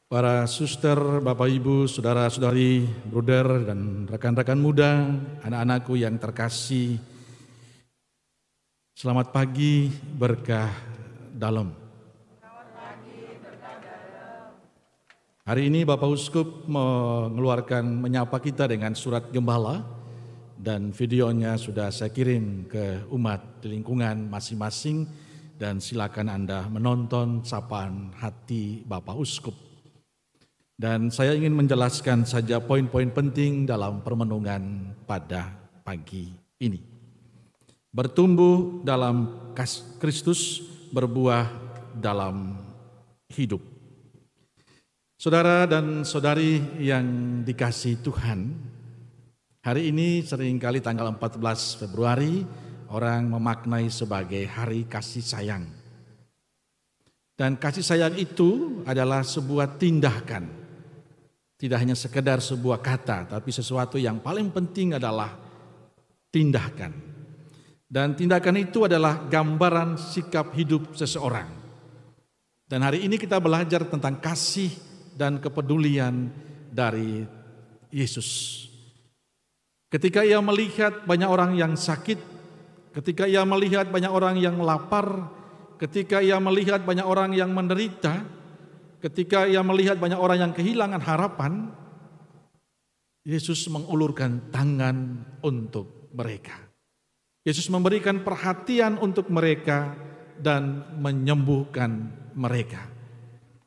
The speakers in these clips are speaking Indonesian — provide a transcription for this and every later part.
Para suster, Bapak Ibu, saudara-saudari, bruder dan rekan-rekan muda, anak-anakku yang terkasih, selamat pagi berkah dalam. Hari ini Bapak Uskup menyapa kita dengan surat gembala dan videonya sudah saya kirim ke umat di lingkungan masing-masing dan silakan Anda menonton sapaan hati Bapak Uskup. Dan saya ingin menjelaskan saja poin-poin penting dalam permenungan pada pagi ini. Bertumbuh dalam Kristus, berbuah dalam hidup. Saudara dan saudari yang dikasihi Tuhan, hari ini seringkali tanggal 14 Februari orang memaknai sebagai hari kasih sayang. Dan kasih sayang itu adalah sebuah tindakan. Tidak hanya sekedar sebuah kata, tapi sesuatu yang paling penting adalah tindakan. Dan tindakan itu adalah gambaran sikap hidup seseorang. Dan hari ini kita belajar tentang kasih dan kepedulian dari Yesus. Ketika ia melihat banyak orang yang sakit, ketika ia melihat banyak orang yang lapar, ketika ia melihat banyak orang yang menderita, ketika ia melihat banyak orang yang kehilangan harapan, Yesus mengulurkan tangan untuk mereka. Yesus memberikan perhatian untuk mereka dan menyembuhkan mereka.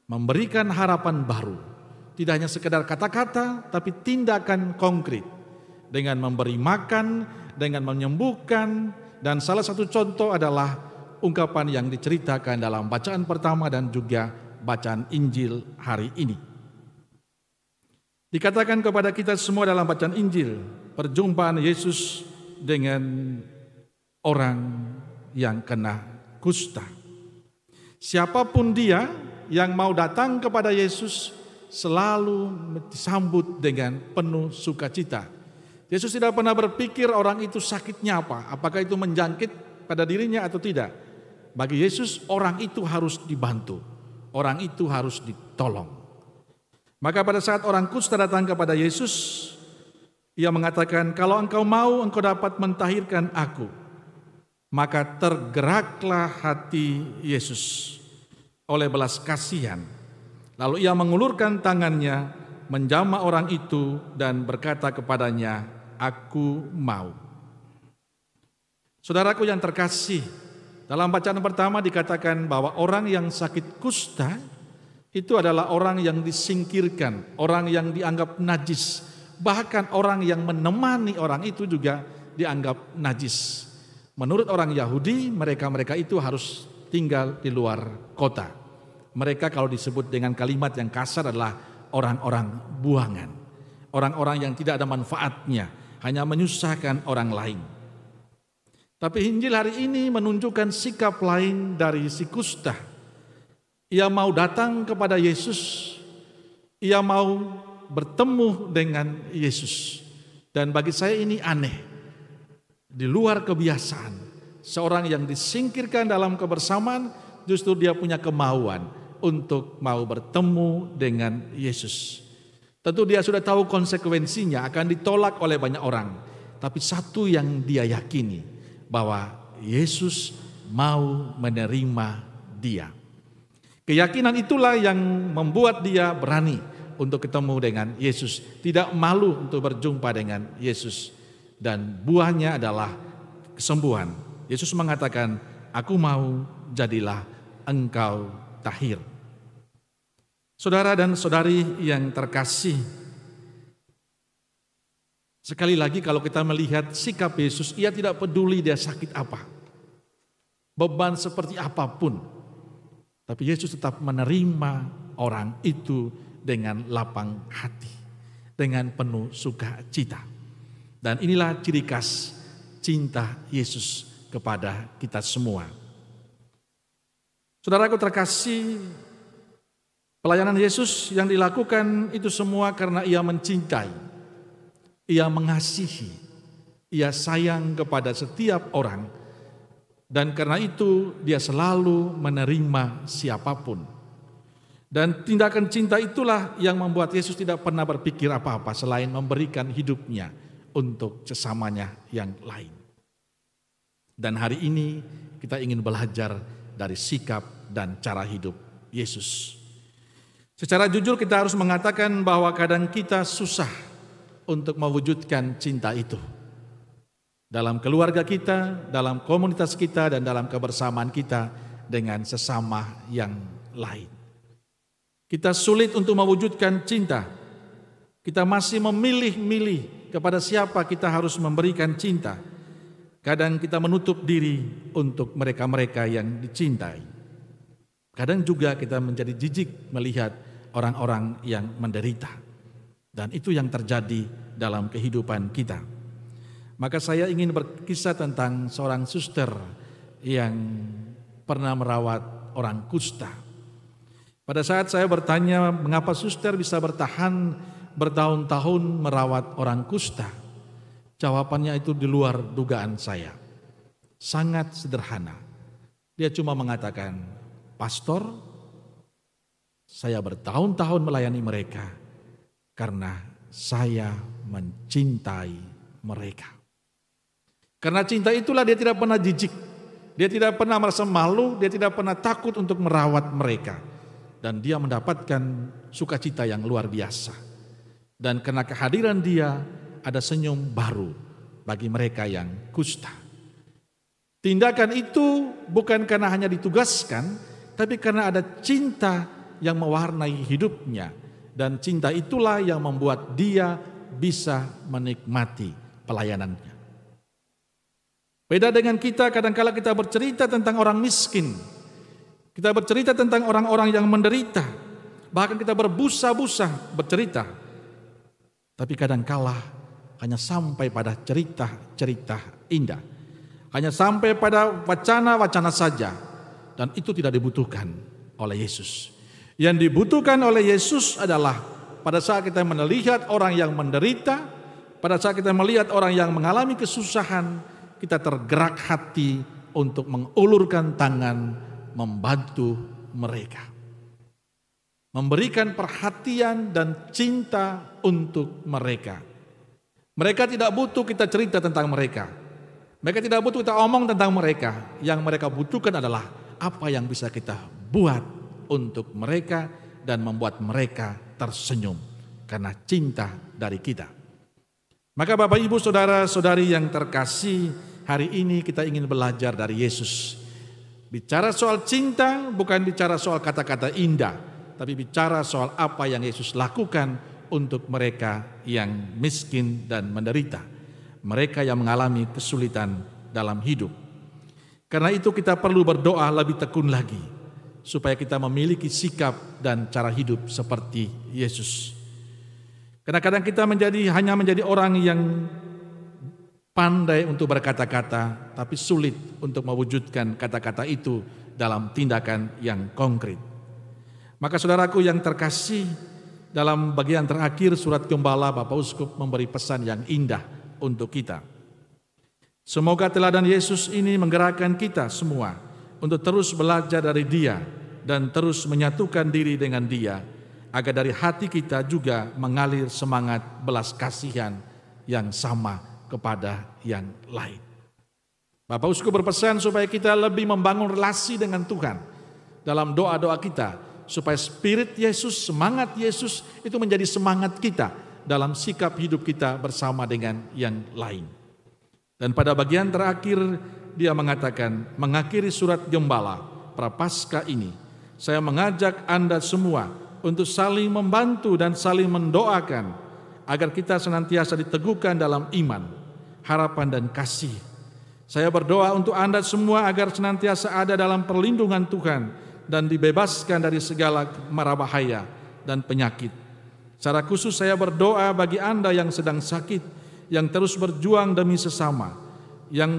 Memberikan harapan baru. Tidak hanya sekedar kata-kata, tapi tindakan konkret. Dengan memberi makan, dengan menyembuhkan, dan salah satu contoh adalah ungkapan yang diceritakan dalam bacaan pertama dan juga bacaan Injil hari ini. Dikatakan kepada kita semua dalam bacaan Injil, perjumpaan Yesus dengan orang yang kena kusta. Siapapun dia yang mau datang kepada Yesus selalu disambut dengan penuh sukacita. Yesus tidak pernah berpikir orang itu sakitnya apa, apakah itu menjangkit pada dirinya atau tidak. Bagi Yesus orang itu harus dibantu. Orang itu harus ditolong. Maka pada saat orang kusta datang kepada Yesus, ia mengatakan, kalau engkau mau, engkau dapat mentahirkan aku. Maka tergeraklah hati Yesus oleh belas kasihan. Lalu ia mengulurkan tangannya, menjamah orang itu dan berkata kepadanya, aku mau. Saudaraku yang terkasih, dalam bacaan pertama dikatakan bahwa orang yang sakit kusta itu adalah orang yang disingkirkan, orang yang dianggap najis. Bahkan orang yang menemani orang itu juga dianggap najis. Menurut orang Yahudi, mereka itu harus tinggal di luar kota. Mereka kalau disebut dengan kalimat yang kasar adalah orang-orang buangan. Orang-orang yang tidak ada manfaatnya, hanya menyusahkan orang lain. Tapi Injil hari ini menunjukkan sikap lain dari si kusta. Ia mau datang kepada Yesus, ia mau bertemu dengan Yesus. Dan bagi saya ini aneh, di luar kebiasaan. Seorang yang disingkirkan dalam kebersamaan, justru dia punya kemauan untuk mau bertemu dengan Yesus. Tentu dia sudah tahu konsekuensinya, akan ditolak oleh banyak orang. Tapi satu yang dia yakini, bahwa Yesus mau menerima dia. Keyakinan itulah yang membuat dia berani untuk ketemu dengan Yesus. Tidak malu untuk berjumpa dengan Yesus. Dan buahnya adalah kesembuhan. Yesus mengatakan, aku mau, jadilah engkau tahir. Saudara dan saudari yang terkasih, sekali lagi kalau kita melihat sikap Yesus, ia tidak peduli dia sakit apa, beban seperti apapun. Tapi Yesus tetap menerima orang itu dengan lapang hati, dengan penuh sukacita. Dan inilah ciri khas cinta Yesus kepada kita semua. Saudaraku terkasih, pelayanan Yesus yang dilakukan itu semua karena ia mencintai. Ia mengasihi, ia sayang kepada setiap orang, dan karena itu dia selalu menerima siapapun. Dan tindakan cinta itulah yang membuat Yesus tidak pernah berpikir apa-apa selain memberikan hidupnya untuk sesamanya yang lain. Dan hari ini kita ingin belajar dari sikap dan cara hidup Yesus. Secara jujur kita harus mengatakan bahwa kadang kita susah untuk mewujudkan cinta itu. Dalam keluarga kita, dalam komunitas kita, dan dalam kebersamaan kita dengan sesama yang lain. Kita sulit untuk mewujudkan cinta. Kita masih memilih-milih kepada siapa kita harus memberikan cinta. Kadang kita menutup diri untuk mereka-mereka yang dicintai. Kadang juga kita menjadi jijik melihat orang-orang yang menderita. Dan itu yang terjadi dalam kehidupan kita. Maka saya ingin berkisah tentang seorang suster yang pernah merawat orang kusta. Pada saat saya bertanya mengapa suster bisa bertahan bertahun-tahun merawat orang kusta, jawabannya itu di luar dugaan saya. Sangat sederhana. Dia cuma mengatakan, "Pastor, saya bertahun-tahun melayani mereka karena saya mencintai mereka." Karena cinta itulah dia tidak pernah jijik, dia tidak pernah merasa malu, dia tidak pernah takut untuk merawat mereka. Dan dia mendapatkan sukacita yang luar biasa. Dan karena kehadiran dia ada senyum baru bagi mereka yang kusta. Tindakan itu bukan karena hanya ditugaskan, tapi karena ada cinta yang mewarnai hidupnya. Dan cinta itulah yang membuat dia bisa menikmati pelayanannya. Beda dengan kita, kadangkala kita bercerita tentang orang miskin. Kita bercerita tentang orang-orang yang menderita. Bahkan kita berbusa-busa bercerita. Tapi kadangkala hanya sampai pada cerita-cerita indah. Hanya sampai pada wacana-wacana saja. Dan itu tidak dibutuhkan oleh Yesus. Yang dibutuhkan oleh Yesus adalah pada saat kita melihat orang yang menderita, pada saat kita melihat orang yang mengalami kesusahan, kita tergerak hati untuk mengulurkan tangan membantu mereka. Memberikan perhatian dan cinta untuk mereka. Mereka tidak butuh kita cerita tentang mereka. Mereka tidak butuh kita omong tentang mereka. Yang mereka butuhkan adalah apa yang bisa kita buat untuk mereka dan membuat mereka tersenyum karena cinta dari kita. Maka Bapak Ibu saudara-saudari yang terkasih, hari ini kita ingin belajar dari Yesus. Bicara soal cinta bukan bicara soal kata-kata indah, tapi bicara soal apa yang Yesus lakukan untuk mereka yang miskin dan menderita. Mereka yang mengalami kesulitan dalam hidup. Karena itu kita perlu berdoa lebih tekun lagi, supaya kita memiliki sikap dan cara hidup seperti Yesus. Karena kadang kita hanya menjadi orang yang pandai untuk berkata-kata, tapi sulit untuk mewujudkan kata-kata itu dalam tindakan yang konkret. Maka saudaraku yang terkasih, dalam bagian terakhir surat Gembala, Bapak Uskup memberi pesan yang indah untuk kita. Semoga teladan Yesus ini menggerakkan kita semua untuk terus belajar dari Dia dan terus menyatukan diri dengan Dia, agar dari hati kita juga mengalir semangat belas kasihan yang sama kepada yang lain. Bapak Uskup berpesan supaya kita lebih membangun relasi dengan Tuhan dalam doa-doa kita, supaya spirit Yesus, semangat Yesus itu menjadi semangat kita dalam sikap hidup kita bersama dengan yang lain. Dan pada bagian terakhir dia mengatakan, mengakhiri surat Gembala Prapaskah ini, saya mengajak Anda semua untuk saling membantu dan saling mendoakan agar kita senantiasa diteguhkan dalam iman, harapan dan kasih. Saya berdoa untuk Anda semua agar senantiasa ada dalam perlindungan Tuhan dan dibebaskan dari segala mara bahaya dan penyakit. Secara khusus saya berdoa bagi Anda yang sedang sakit, yang terus berjuang demi sesama, yang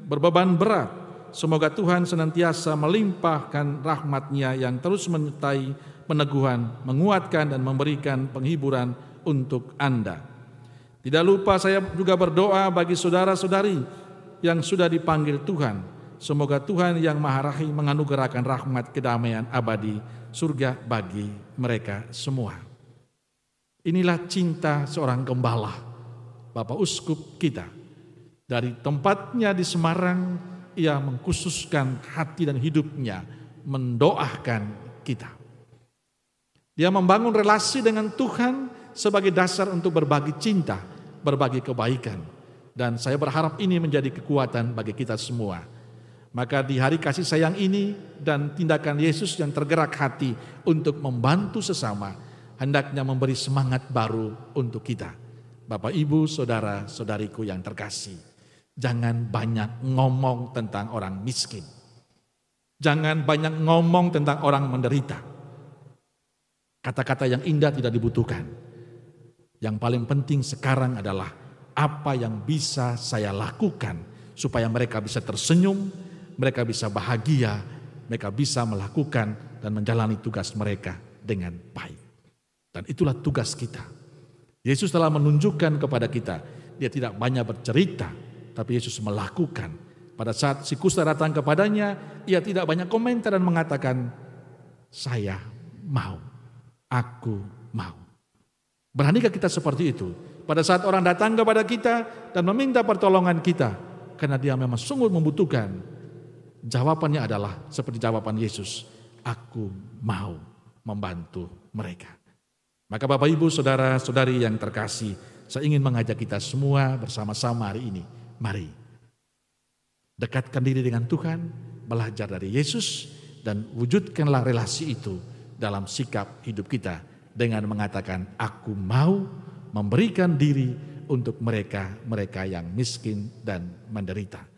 berbeban berat. Semoga Tuhan senantiasa melimpahkan rahmat-Nya yang terus menyertai peneguhan, menguatkan dan memberikan penghiburan untuk Anda. Tidak lupa saya juga berdoa bagi saudara-saudari yang sudah dipanggil Tuhan. Semoga Tuhan yang Maha Rahim menganugerahkan rahmat kedamaian abadi surga bagi mereka semua. Inilah cinta seorang gembala, Bapak Uskup kita. Dari tempatnya di Semarang, ia mengkhususkan hati dan hidupnya mendoakan kita. Dia membangun relasi dengan Tuhan sebagai dasar untuk berbagi cinta, berbagi kebaikan. Dan saya berharap ini menjadi kekuatan bagi kita semua. Maka di hari kasih sayang ini dan tindakan Yesus yang tergerak hati untuk membantu sesama, hendaknya memberi semangat baru untuk kita. Bapak, Ibu, Saudara, Saudariku yang terkasih, jangan banyak ngomong tentang orang miskin. Jangan banyak ngomong tentang orang menderita. Kata-kata yang indah tidak dibutuhkan. Yang paling penting sekarang adalah apa yang bisa saya lakukan supaya mereka bisa tersenyum, mereka bisa bahagia, mereka bisa melakukan dan menjalani tugas mereka dengan baik. Dan itulah tugas kita. Yesus telah menunjukkan kepada kita, dia tidak banyak bercerita, tapi Yesus melakukan. Pada saat si kusta datang kepadanya, ia tidak banyak komentar dan mengatakan, saya mau, aku mau. Beranikah kita seperti itu? Pada saat orang datang kepada kita dan meminta pertolongan kita, karena dia memang sungguh membutuhkan, jawabannya adalah seperti jawaban Yesus, aku mau membantu mereka. Maka Bapak, Ibu, Saudara, Saudari yang terkasih, saya ingin mengajak kita semua bersama-sama hari ini. Mari, dekatkan diri dengan Tuhan, belajar dari Yesus, dan wujudkanlah relasi itu dalam sikap hidup kita dengan mengatakan, aku mau memberikan diri untuk mereka yang miskin dan menderita.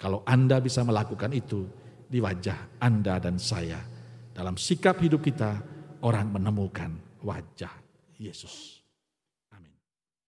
Kalau Anda bisa melakukan itu di wajah Anda dan saya, dalam sikap hidup kita, orang menemukan wajah Yesus.